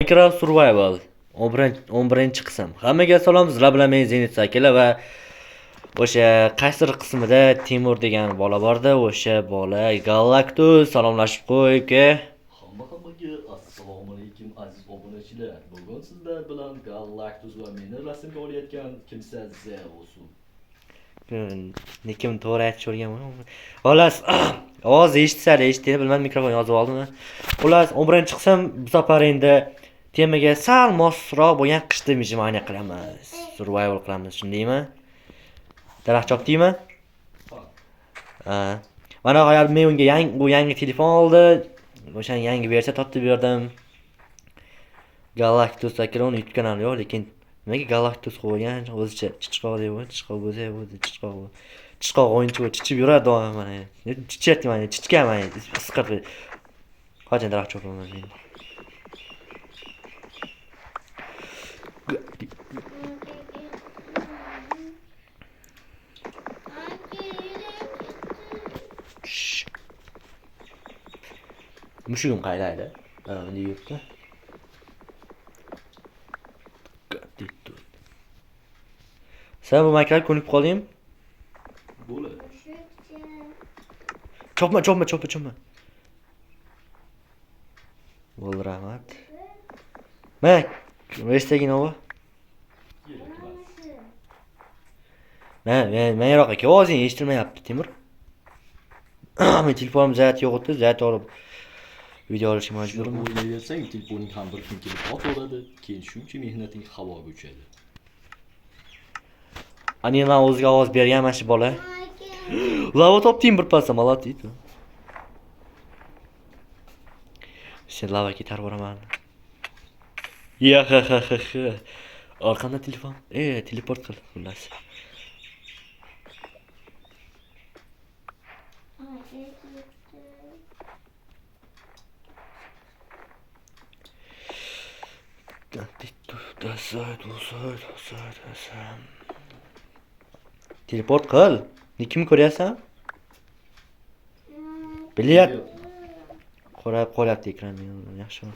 Minecraft Survival 11 qism. Hammaga salom, sizlar bilan men Zenit Sakila va o'sha qaysidir qismida Timur degan bola bordi. O'sha bola Galactus salomlashib qo'yibdi. Hammaga assalomu alaykum aziz obunachilar. Bugun sizlar bilan Galactus va meni rasmga olayotgan kimsa Zeus. Nekim to'g'ri aytib o'rganman. Xolos, ovoz eshitdingmi bilmadim, mikrofon yozib oldimmi. Xolos, 11 qism bu safar endi temaga sal mosroq bo'lgan qishda mijmaniya qilamiz. Survival qilamiz, shundaymi? Daraxt chopdingmi? Ha. Mana hayal men unga yangi telefon oldi. O'shan yangi versiya topib berdim. Galactus akron YouTube kanali yo'q, lekin nimaga Galactus qo'ygan? O'zicha chichqoq deb, chichqoq bo'lsa, o'zi chichqoq. Chichqoq o'yinchi chichib yuradi doim mana. Chichyapti mana, chichka mana, isqirdi. Qachon daraxt chopaman endi. Mushugim qaydaydi? Endi yurtda. Sen bu makrob ko'nib qoldingmi? Bo'ladi. Chopma. Bo'ldi, rahmat. Mak, restagini ol. Men yoqqa ovozing eshitilmayapti, Timur. Men telefonim zaryad yo'q edi, zaryad olib video olishga majburman. O'ylayversang, telefoning ham bir kun kelib otaveradi, keyin shuncha mehnating havoga uchadi. Ani men o'ziga ovoz berganman shu bola. Lava topdim bir pasda, молодец. Sen lava ketar boraman. Ya ha. Orqamda telefon. Teleport qil, xullas. Teleport qil. Nikimni ko'ryapsan? Bilyap. Qorayib qolyapti ekran. Yaxshimi?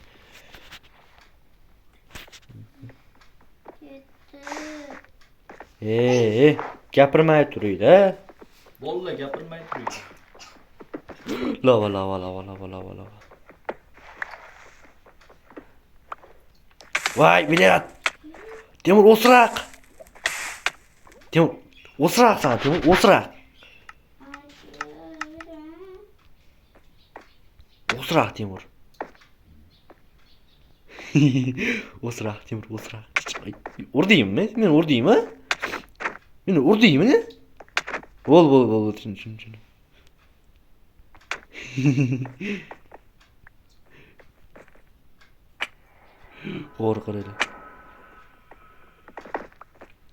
Gapirmay turingda. Bolalar gapirmay turing. Lava. Voy, bilyap. Temur o'sraq. Temur o'sraq. O'sraq Timur. O'sraq. Urdingmi? Meni urdingmi? Bo'l, tushun. Qo'rqiradi.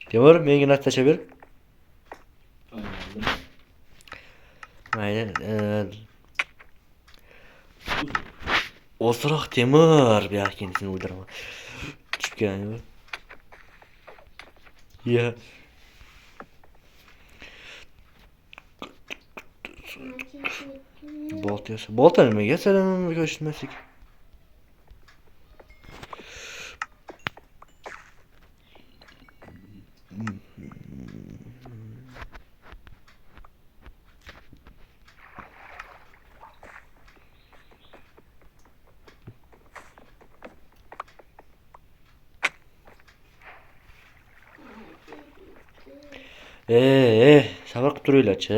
Timur, menga narsa tashlab ber. Mayli, o'sroq Temur, bu yoqqa seni o'ldiraman. Tushgan. Ya. Bolta nimaga salomga ko'rishmaslik? Sabr qilib turinglar-chi.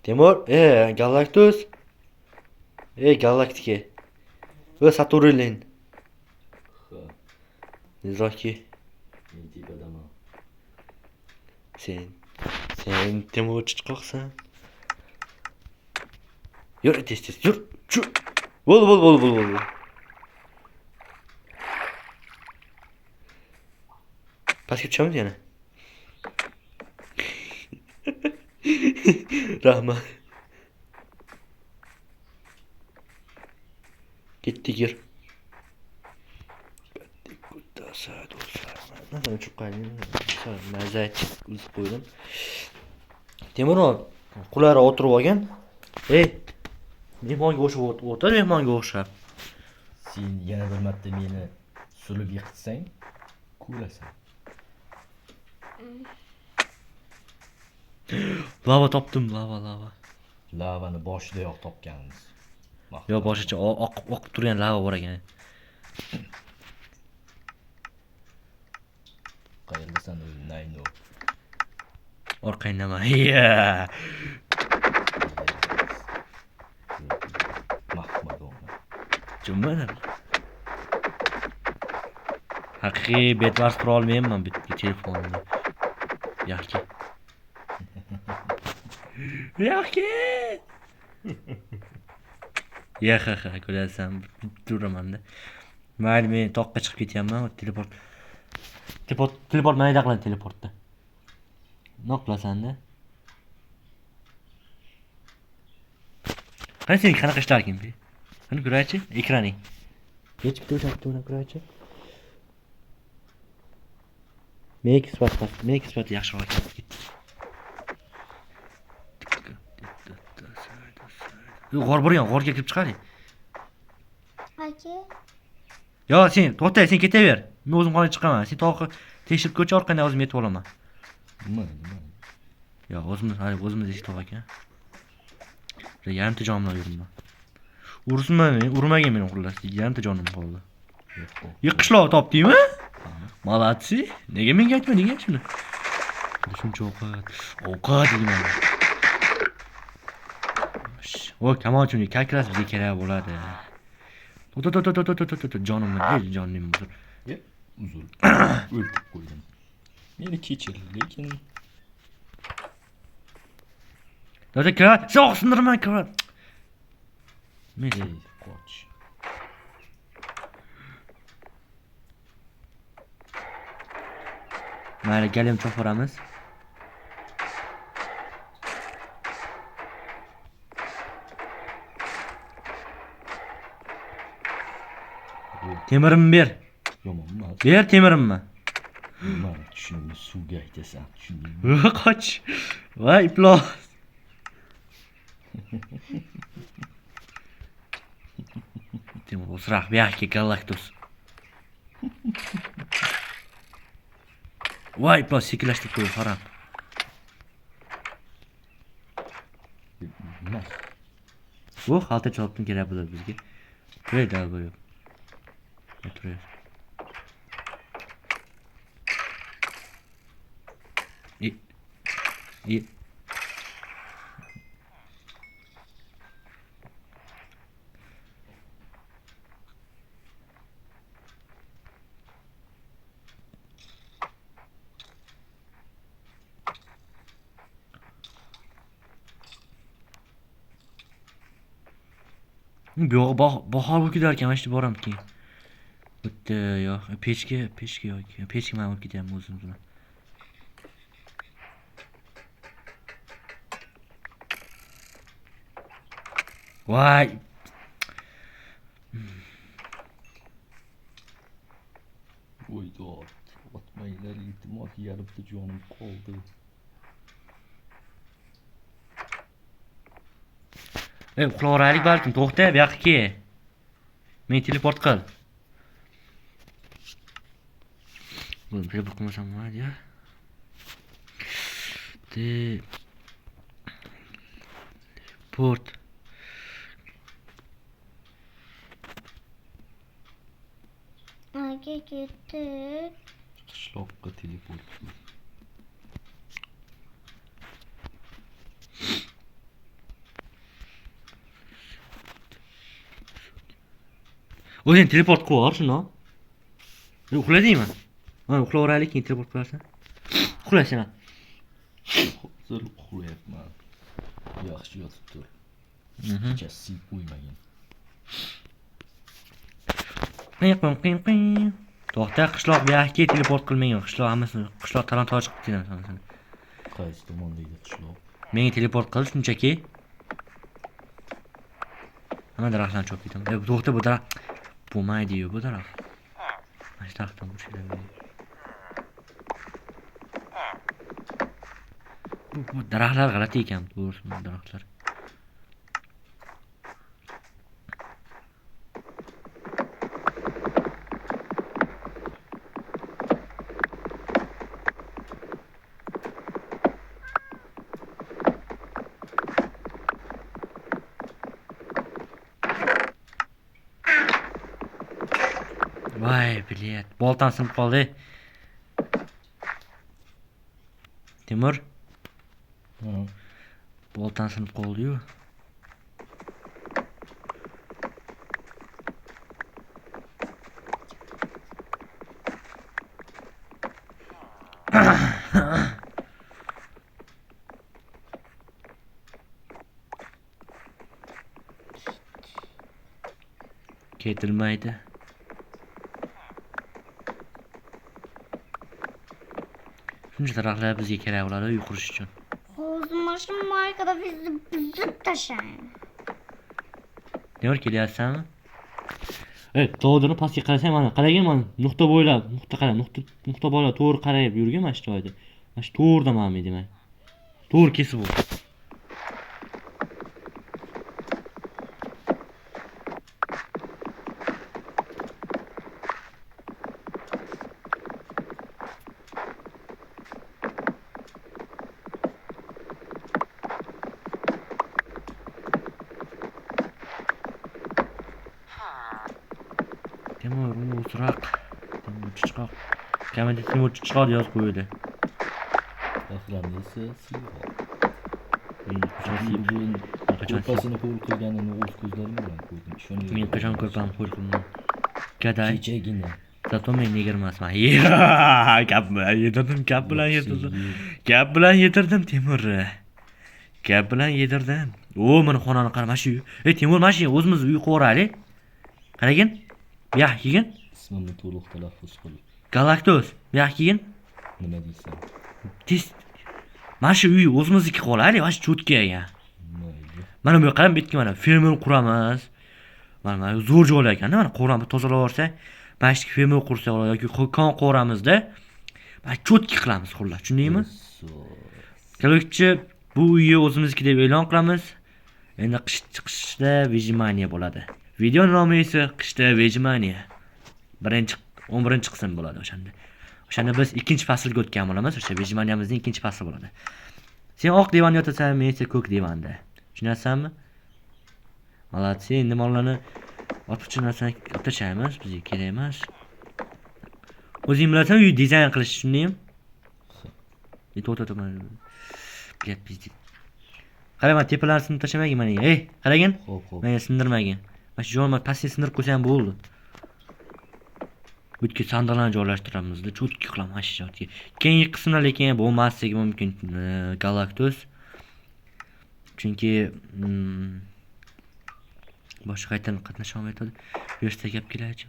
Temur, Galactus. Galaktika. Va Saturnlin. Ha, Nizroki. men tepadaman. Sen Temur chiqoqsan. Yur, tez, yur. Bo'l. Pastga tushamiz yana. Rahmat. Ketdik yur. Nasıl uçup kaydım? Mazayt uzib qo'ydim. Temur qulari o'tirib olgan. Mehmonga o'xshab o'tir, mehmonga o'xshab. Sen yana bir marta meni sulib yiqitsang, ko'rasan. Lava topdim, lava. Lavani boshidayoq topganmiz. Yo, boshicha oqib turgan lava bor ekan. Qayerdasan o'zi Nayno? Orqangdaman. Yeah. Mahmadona. Jummadan. Haqiqiy betvars qura olmayman bitta telefonimni. Yaxshi. Yaxshi. Yaha, ko'rasan, turaman-da. Mayli, men toqqa chiqib ketyapman, teleport mayda qilaman teleportda. Nima qilasan-da? Qani sen qanaqa ishlarkin bu? Qani ko'raychi, ekraning. Hech bitta o'shaqni ko'raychi. Make spot yaxshiroq ekan. G'or borgan, g'orga kirib chiqaring. Aka, Yo, sen to'xta, sen ketaver. Men o'zim qolib chiqaman. Sen toqqa tekshirib ko'cha orqangdan o'zim yetib olaman. Nima? Yo, o'zimiz eshitib ekan. Yarimta jonim bilan yuribman. Urmagan meni xullas. Yarimta jonim qoldi. Yiqishloq topdingmi? Malatsi. Nega menga aytmading shuni? Shuncha ovqat deyman. O, kamonchini kalkulas bizga kerak bo'ladi. Jonim uzr. Uzr. O'ltib qo'ydim. Meni kechir, lekin Dada kirat, so'q sindirman kirat. Men qoch. mayli galim cho'poramiz. Temirimni ber. Yomon emas. Ber temirimni. Mana shuni suvga aytasan, tushundingmi? Qoch. Voy iflos. Temur o'sraq buyoqqa Galactus. Voy iflos sekinlashtirib qo'y, harom. Nima? Bu xalta chopdim kerak bo'ladi bizga. Qo'y dalba yo'q. O'tirib. Bu yo'q, bahor bo'lib ketar ekan, mana shu boram keyin. Bitta yo'q, pechka yo'q. Pechka men olib ketyapman o'zim bilan. Voy. Voydod, otmanglar, iltimos, yarimta jonim qoldi. Uxlavoraylik balkim, to'xta, bu yoqqa kel. Men teleport qil. Buni teleport qilmasam mayli ya. Teleport. aka ketdik. Qishloqqa teleport. O'zing teleport qilib yubor shuni. Uxladingmi? Mana uxlavoraylik, keyin teleport qilarsan. Uxla sen. Hozir uxlayapman. Yaxshi yotib tur. Kecha sip qo'ymagin. Qing. To'xta, qishloq bu yoqqa teleport qilmayman. Qishloq hammasini, qishloq talon-toroj qilib tiraman seni. Qaysi tomondagi qishloq? Menga teleport qil shunchaki. Hamma daraxtlarni chopib ketaman. To'xta, bu daraxt bo'lmaydi-yu bu daraxt. Mana shu daraxtdan bo'shaydi. Bu daraxtlar g'alati ekan, to'g'risi bu daraxtlar. Voy, bilet. Boltam sinib qoldi. Temur, Ha. boltam sinib qoldi-yu. Ketilmaydi. Shuncha daraxtlar bizga kerak bo'ladi uy qurish uchun. O'zim mashina markada buzib tashlang. Temur kelyapsanmi? Tog'ni pastga qarasang mana qaragin mana nuqta bo'ylab, nuqta bo'ylab to'g'ri qarayib yurgan mana shu joyda. Mana shu to'g'rida mana demak. To'g'ri kesib ol. Temur, o'sroq. Temur chiqoq. Kamida Temur chiqoq yozib qo'ydi. Охранница Сиho. Qachon Ko'rpasini qo'l qilganini o'z ko'zlarim bilan ko'rdim. Ishonmayman. men qachon ko'rpam qo'l qildim. Gaday. Kechagina. Zato men neger emasman. Gap bilan yedirdim, gap bilan yedirdim. Gap bilan yedirdim Temur. Gap bilan yedirdim. O, meni xonani qara, mana shu. Temur, mana shu o'zimiz uy quraylik. Qaragin. Bu yoq yigin. Ismimni to'liq talaffuz qil. Galaktos. Bu yoq yigin. Nima deysan? Tez. Mana shu uy o'zimizniki qolaylik, mana shu cho'tka ekan. Mayli. Mana bu yoqqa ham bitki mana fermer quramiz. Mana zo'r joylar ekanda, mana qo'rani tozalab olsak, mana shu fermer qursak yoki kon qo'ramizda, mana cho'tka qilamiz xullas, tushundingmi? Kelguchi bu uyni o'zimizniki deb e'lon qilamiz. Endi qishda vejimaniya bo'ladi. Video nomi esa qishda vejimaniya. 11-qism bo'ladi o'shanda. O'shanda biz ikkinchi faslga o'tgan bo'lamiz. O'sha vejimaniyamizning ikkinchi fasli bo'ladi. Sen oq divanda yotasan, men esa ko'k divanda. Tushunasanmi? Malatsi, endi mollarni ortiqcha narsani olib tashlaymiz, bizga kerak emas. O'zing bilasan, uy dizayn qilish, tushundingmi? To'xta. Gap bizdik. Qarang, tepalarni sindirib tashamagin mana. Qaragin. Xo'p. Mana sindirmagin. Mana shu joyni pastga sindirib qo'ysam bo'ldi. Bu yerga sandiqlarni joylashtiramiz, cho'tka qilamiz mana shu joyga. Keyingi qismda lekin bo'lmasligi mumkin Galactus. Chunki boshqa qaytadan qatnasha olmaydi. Bu yerda gap kelarchi.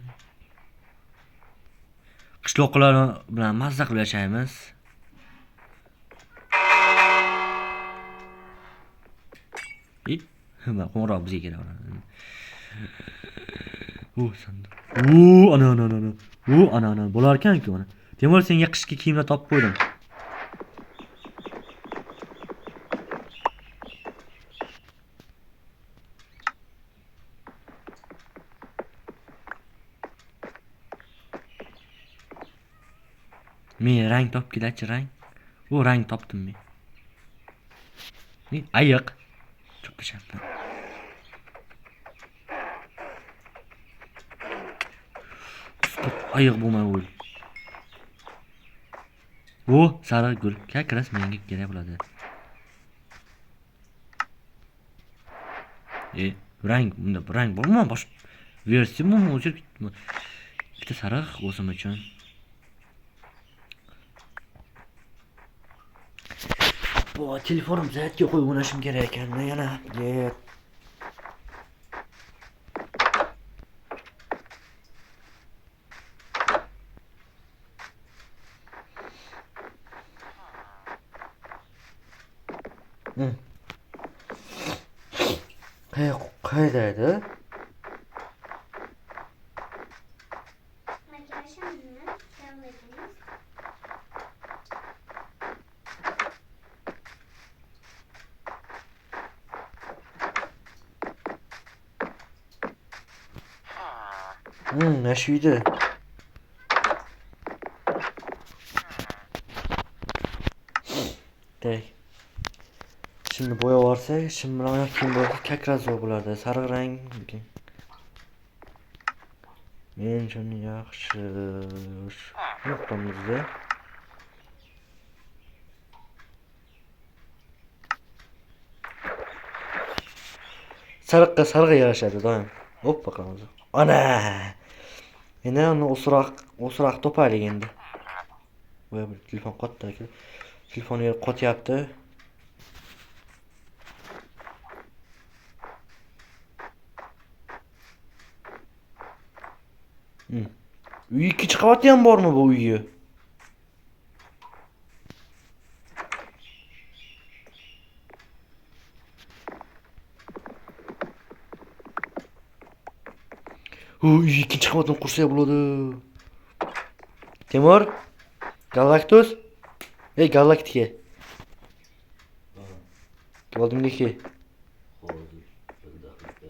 Qishloqlar bilan mazza qilib yashaymiz. Mana qo'ng'iroq bizga kerak. Sandiq. Ana. Bo'lar ekan-ku mana. Temur, senga qishki kiyimlar topib qo'ydim. Men rang topib kelachi, rang. Rang topdim men. Ayiq. Çok şapka. Ayiq bo'lmay o'l. Bu sariq gul. Kakras menga kerak bo'ladi. Rang, bunda rang bormi? Boshqa versiyami o'chib ketdimi? Bitta sariq o'zim uchun. Bu telefonim zaryadga qo'yib o'ynashim kerak ekan. Yana qayda edi? Shu uyda. Şimdi boya varsa, şimdi bilan oyoq kiyim bo'lsa, kakra zo'r bo'lardi. Sariq rang. Men shuni yaxshi. Nuqtamizda. Sariqqa yarashadi doim. Hoppa qilamiz. Ana! Endi uni o'sroq topaylik endi. Voy, bir telefon qotdi aka. Telefon yer qotyapti. Uy ikkinchi qavatda ham bormi bu uyi? Uy ikkinchi qavatni qursa bo'ladi. Temur, Galactus. Ey Galaktika. Oldimdagi. Hozir bir daqiqa.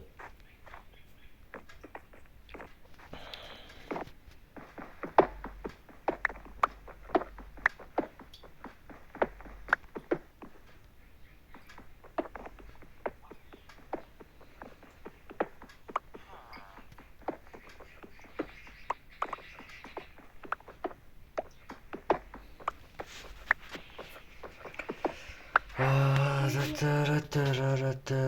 Rata.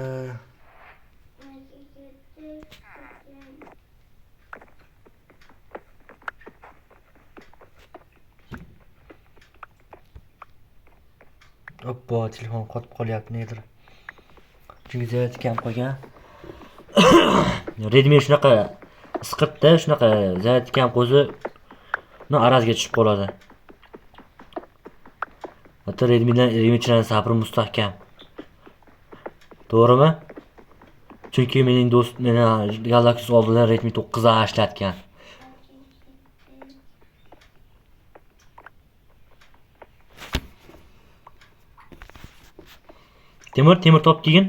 Oppo, telefon qotib qolyapti nedir? Chunki zaryad kam qolgan. Redmi shunaqa isqirtda, shunaqa zaryad kam qo'zi arazga tushib qoladi. Hatto Redmi'chilarning sabri mustahkam. To'g'rimi? Chunki mening meni Galaxy oldidan Redmi 9 ishlatgan. Temur top keyin.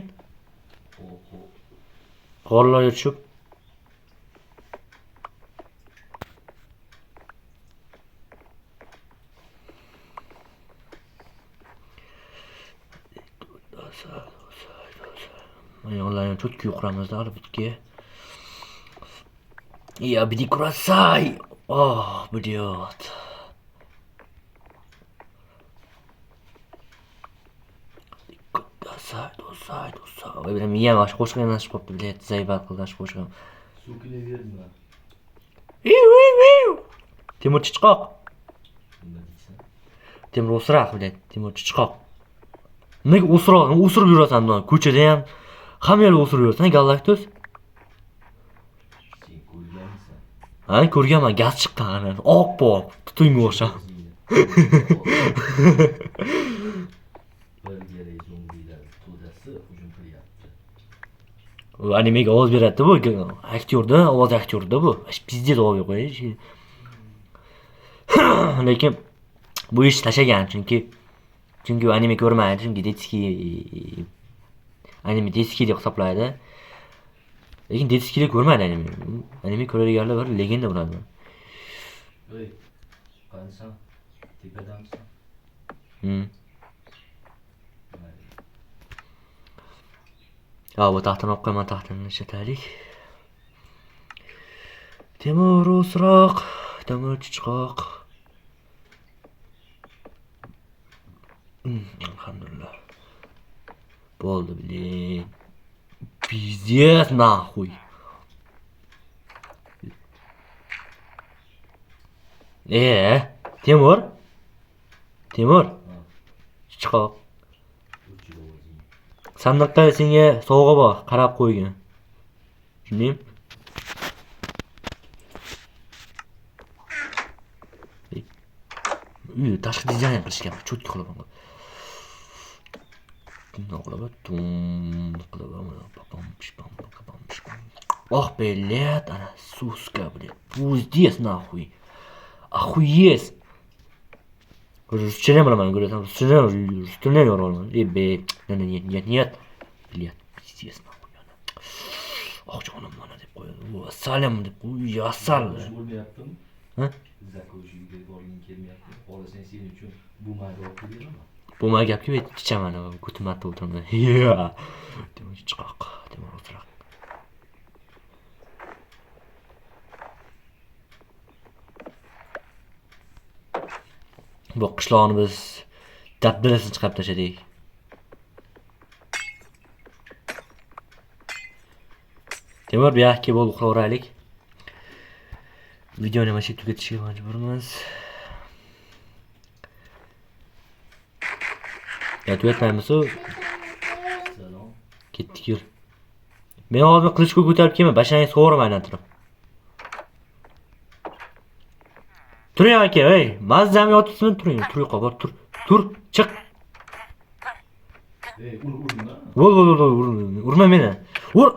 G'orlarga tushib. Onlarni cho'tki yuqramizda albatta. Я бди красай. О, блядь. Dosay. Voy bilan miyam ash qo'shgan nash qopti, блядь, zaybat qildash qo'shgan. So'kilaverma. Temur chichqoq. Nima deysan? Temur o'sroq, блядь, Temur chichqoq. Nega o'sirib yurasan bundan? Ko'chada ham hamma yerga o'sirib yurasan, Galactus. Sen ko'rganmisan? Ha, ko'rganman, gaz chiqqan, oq-poq, tutunga o'xshab. Bir garay zombilar to'dasi hujum qilyapti. U animega ovoz beradi bu, aktyorda, ovoz aktyorda bu. Pizdez ovoz qo'yish. Lekin bu ish tashagan chunki anime ko'rmaydi, chunki detskiy deb hisoblaydi. Lekin detskiyda ko'rmaydi anime. Anime ko'radiganlar bir legenda bo'ladi. Ey, qansan? Tepadamsan? Ya bu taxtini olib qo'yaman, taxtini ishlataylik. Temur o'sroq, Temur chichqoq. Alhamdulillah. Bo'ldi, блин. Пиздец, нахуй. Temur? Chiqoq. Sandiqqa senga sovg'a bor, qarab qo'ygin. Tushundingmi? Tashqi dizayn qilishgan, cho'tki qilaman. Ох, блядь, она суска, блядь. Пиздец, нахуй. Охуеть. Rusçayam bilaman, ko'rasan, Rusçayam yorolman. Нет. Блядь, пиздец, nahуй. Oh, jonim mana deb qo'yadi. Assalam deb qo'y, asal. Bo'lmayaptimi? Ha? Zako'shiga borging kelmayapti. Xohlasang sen uchun bu mayda olib beraman. Bu ma gapga ichaman, ko'timatda o'tiraman. Ya. Temur chiqoq, Temur o'tiroq. Bu qishloqni biz dabdalasini chiqarib tashladik. Temur bu yoqqa bo'lib qilaveraylik. Videoni mana shu tugatishga majburmiz. Ya tugatmaymiz-ku. Salom. Ketdik yur. Men hozir qilichga ko'tarib kelma, bashangni sug'oraman aylantirib. Turing aka, ey, mazzam yotibsizmi? Turing, tur qol, tur. Tur, chiq. Urma. Urma meni. Ur.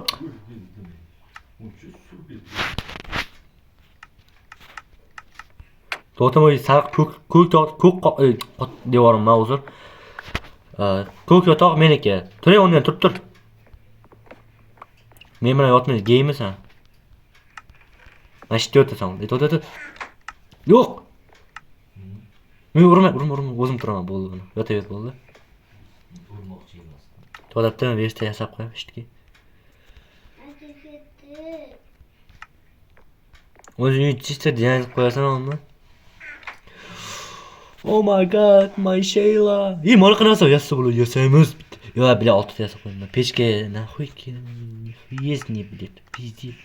To'xtamoy sariq ko'k devorim ma'zur. Ko'k yotoq meniki. Turing o'rnidan turib tur. Men bilan yotmaysiz, geymisan? Mana shu yerda yotasan. To'xta. Yo'q. Men urma, o'zim turaman bo'ldi. Yotaver bo'ldi. Urmoqchi emas. To'xtatdim, versta yasab qo'yib ishtiki. O'zing chista dizayn qilib qo'yasanmi? Oh my god, my Shayla. Mana qanaqasi yasaymiz. Yo, bile 6 yasab qo'ydim. Pechka naxuy есть не блядь, пиздец.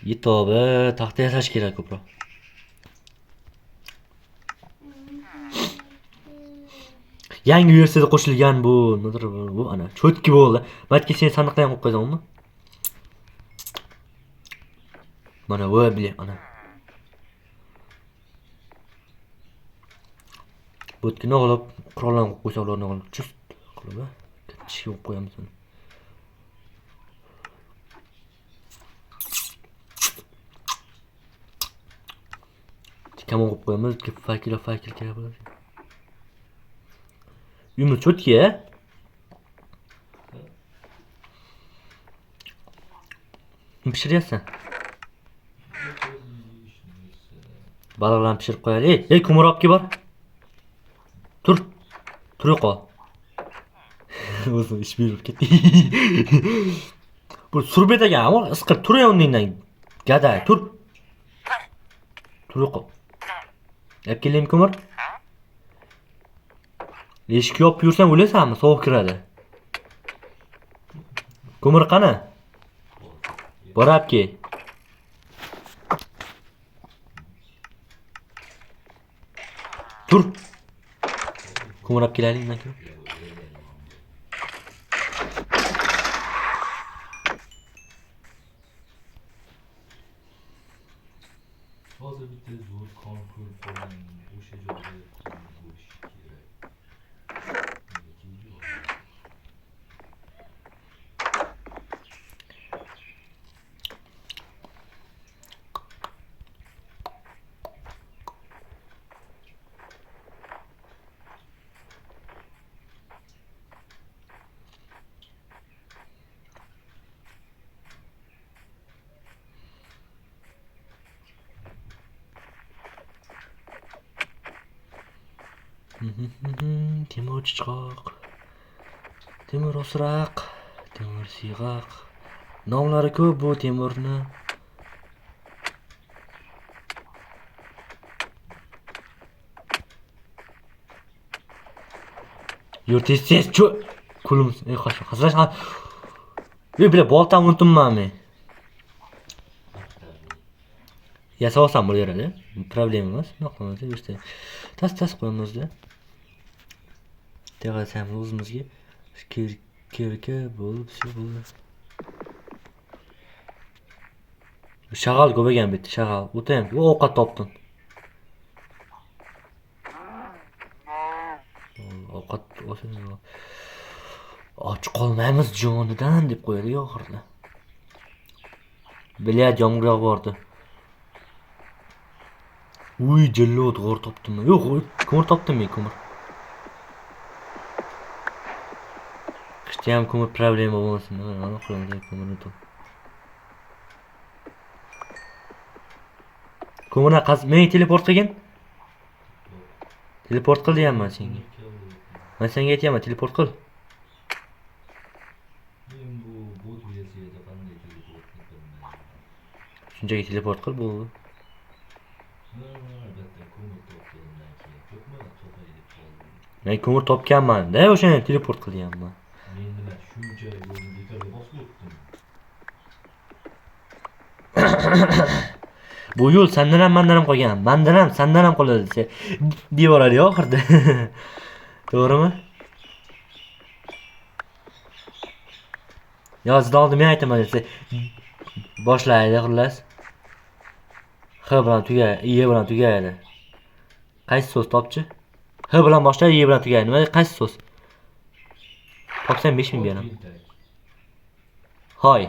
Yetobi, taxta yasash kerak ko'proq. Yangi versiyada qo'shilgan bu, nimadir bu ana, cho'tki bo'ldi. Balki sen sandiqda ham qo'yib qo'ysanmi? Mana bu bile ana. Bo'tkini olib, qurollarni qo'ysa ularni olib chust qilib, kichik qo'yib qo'yamiz uni. Kamon qo'yib qo'yamiz, fakir kerak bo'ladi. Uyimiz cho'tki. Pishiryapsan. Baliqlarni pishirib qo'yaylik. Ey, ko'mir olib kel bor. Tur qol. O'zim ish berib ketdi. Bu surbet ekan, ammo isqir tur o'rningdan. Gaday, tur. Tur qol. Olib kelaymi ko'mir? Eshik yopib yursam o'lasanmi? Sovuq kiradi. Ko'mir qani? Borab kel. Tur. Ko'mir olib kelaylik menga. Hozir bitta zo'r konkurs bo'lgan o'sha joyda bo'lishi kerak. Temur chichoq. Temur osraq. Temur siyg'oq. Nomlari ko'p bu temurni. Yurtisiz chu. Kulimiz. Ey xaslash. Ey bile boltam unutmayman men. Yasavsam bo'laveradi. Problem emas. Nima qilamiz işte. Tas qo'yamizda. Teg'asam o'zimizga kirka bo'lib bo'ldi. Shag'al ko'paygan bitta shag'al. O'ta ham ovqat topdim. Ovqat o'sha. Och qolmaymiz jonidan deb qo'yadi oxirida. Bilyad yomg'ir yog'ardi. Uy, jallod g'or topdimmi? Yo'q, ko'mir topdim men, ko'mir. Qishda ham ko'mir problema bo'lmasin. Mana qilamiz ko'mirni top. Ko'mirni men teleport qilgin. Teleport qil deyapman senga. Men senga aytayapman, teleport qil. Men bu bot versiyada qanday teleport qildim? Shunchaki teleport qil bo'ldi. Albatta ko'mir topgandan keyin ko'pmi topay deb qoldim. Men ko'mir topganman-da, o'shani teleport qilganman. Men nima shuncha yo'lni bekorga bosib o'tdim. Bu yo'l sendan ham mendan ham qolgan. Mendan ham sendan ham qoladi desa devoradi oxirida. To'g'rimi? Yozda oldin men aytaman desa boshlaydi xullas. H bilan tugaydi, I bilan tugaydi. Qaysi so'z topchi? H bilan boshlaydi, I bilan tugaydi. Nima qaysi so'z? Topsam 5000 beraman. Hoy.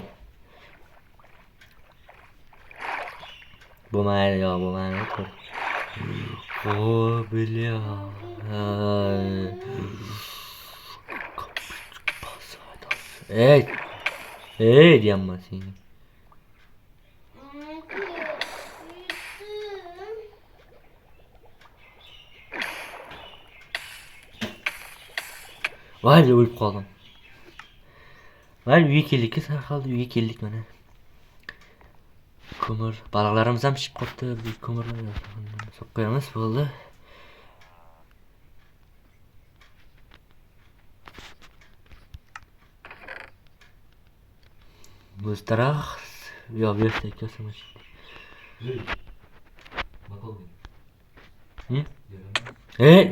Bo'lmaydi, yo'q, bo'lmaydi. O, bля. Ey. Ey, deyapman senga. Voy, o'lib qoldim. Voy, uyga keldik, sarxalda uyga keldik mana. Ko'mir, baliqlarimiz ham pishib qoldi. Bu ko'mirni solib qo'yamiz, bo'ldi. Muz daraxt, yo versek kasamash. Ey!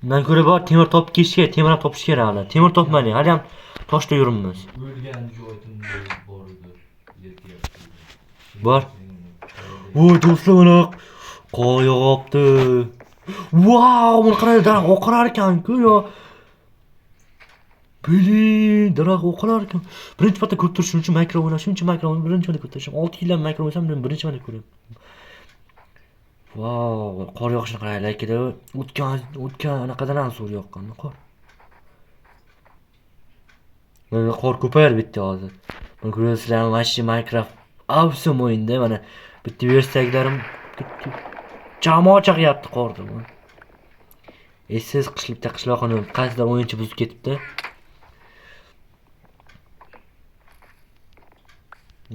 Bundan ko'ra bor temir topib ketishga, temir ham topish kerak hali. Temir topmadik, hali ham toshda yuribmiz. O'lgan joyimda bor edi. Bor. Voy do'stlar, mana qor yog'ibdi. Wow, buni qarang, daraxt oqarar ekan-ku yo. Bilin, daraxt oqarar ekan. Birinchi marta ko'rib turishim uchun makro o'ynashim uchun makro birinchi marta ko'rib turishim. 6 yildan makro o'ynasam, birinchi marta ko'ryapman. Wow, qor yog'ishini qarang, lekin o'tgan anaqadan ham zo'r yoqqan qor. Mana qor ko'payar bitta hozir. Mana ko'rasizlar, mana shu Minecraft avsum o'yinda mana bitta versiyalarim jamoa chaqyapti qorda. Esiz qishlikda qishloqni qaysidir o'yinchi buzib ketibdi.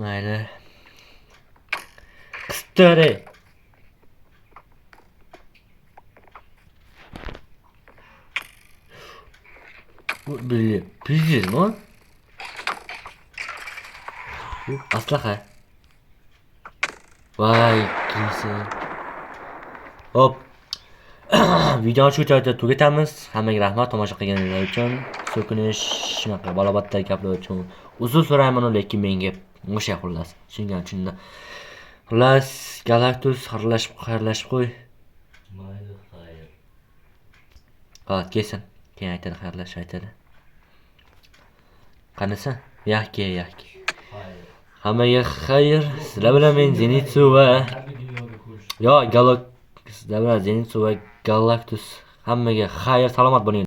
Mayli. Qistare. Billi, pizdizmi? Aslaha. Voy, kimsin? Hop. Videoni shu joyda tugatamiz. Hammaga rahmat tomosha qilganingiz uchun. So'kinish shunaqa balobatdagi gaplar uchun uzr so'rayman, lekin menga o'sha xullas. Tushungan uchun. Xullas, Galactus xayrlashib qo'y. Mayli, xayr. Hop, kelsin. Keyin aytadi, xayrlashib aytadi. Qanisi? Yaxki. Xayr. Hammaga xayr. Sizlar bilan men Zenitsu va yo Galactus, sizlar bilan Zenitsu va Galactus. Hammaga xayr, salomat bo'ling.